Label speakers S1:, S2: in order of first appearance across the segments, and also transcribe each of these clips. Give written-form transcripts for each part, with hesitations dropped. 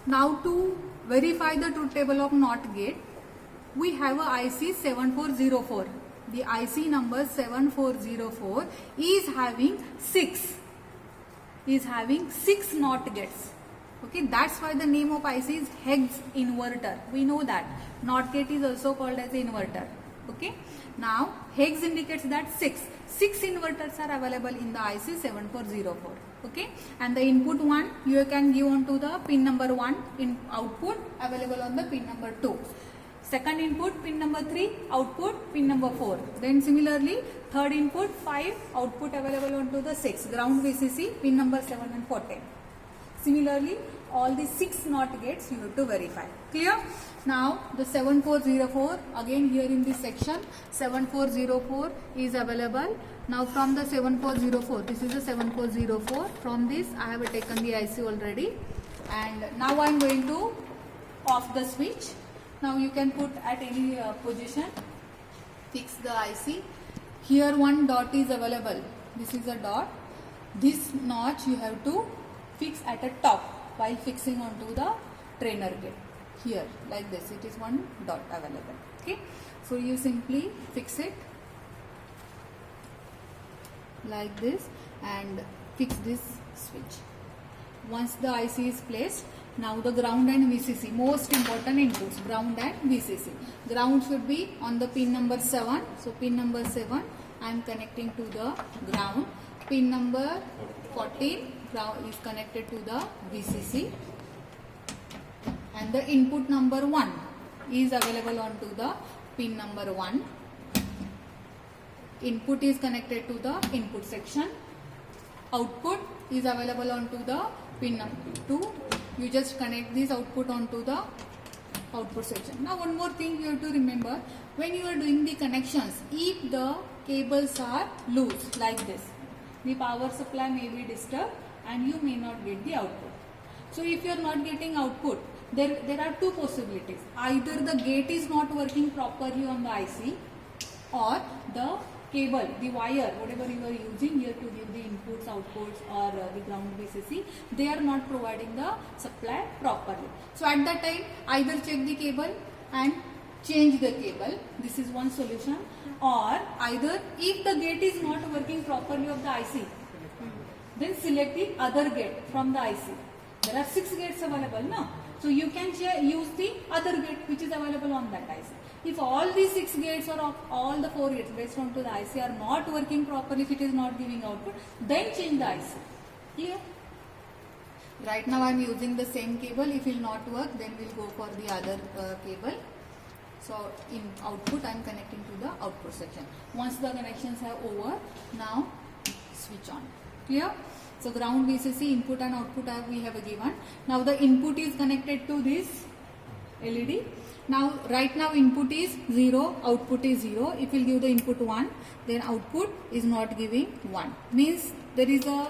S1: Now to verify the truth table of NOT gate, we have a IC 7404. The IC number 7404 is having 6 NOT gates. Okay, that's why the name of IC is Higgs inverter. We know that NOT gate is also called as inverter. Okay, now Higgs indicates that 6 inverters are available in the IC 7404. Okay, and the input one you can give on to the pin number 1, in output available on the pin number 2. Second input pin number 3, output pin number 4. Then similarly third input 5, output available on to the 6, ground VCC pin number 7 and 14. Similarly all the 6 NOT gates you have to verify. Clear? Now the 7404, again here in this section 7404 is available. Now from the 7404, this is the 7404, from this I have taken the IC already, and now I am going to off the switch. Now you can put at any position, fix the IC. Here one dot is available, this is a dot. This notch you have to fix at a top while fixing onto the trainer gate. Here like this, it is one dot available. Okay, so you simply fix it like this and fix this switch. Once the IC is placed, now the ground and VCC, most important inputs, ground and VCC. Ground should be on the pin number 7. So pin number 7 I am connecting to the ground. Pin number 14 ground is connected to the VCC, and the input number 1 is available onto the pin number 1. Input is connected to the input section. Output is available onto the pin number 2. You just connect this output onto the output section. Now one more thing you have to remember, when you are doing the connections, if the cables are loose like this, the power supply may be disturbed and you may not get the output. So if you are not getting output, there are two possibilities. Either the gate is not working properly on the IC, or the cable, the wire, whatever you are using here to give the inputs, outputs, or the ground VCC, they are not providing the supply properly. So at that time, either check the cable and change the cable. This is one solution. Or either if the gate is not working properly of the IC, then select the other gate from the IC. There are 6 gates available now. So you can use the other gate which is available on that IC. If all these 6 gates or all the 4 gates based on to the IC are not working properly, if it is not giving output, then change the IC. Clear? Right now I am using the same cable. If it will not work, then we will go for the other cable. So in output I am connecting to the output section. Once the connections are over, now switch on. Clear? So ground VCC input and output we have given. Now the input is connected to this LED. Now right now input is 0, output is 0. If we give the input 1, then output is not giving 1. Means there is a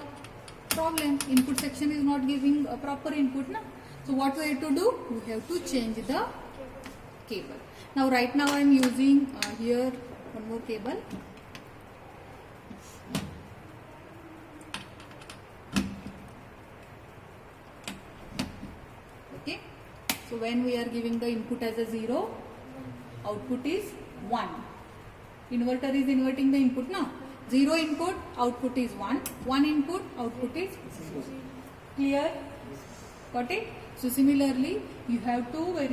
S1: problem. Input section is not giving a proper input. Na? So what we have to do? We have to change the cable. Now right now I am using here one more cable. Okay. So when we are giving the input as a 0, output is 1. Inverter is inverting the input now. 0 input, output is 1. 1 input, output is 0. Clear? Got it? So similarly, you have to verify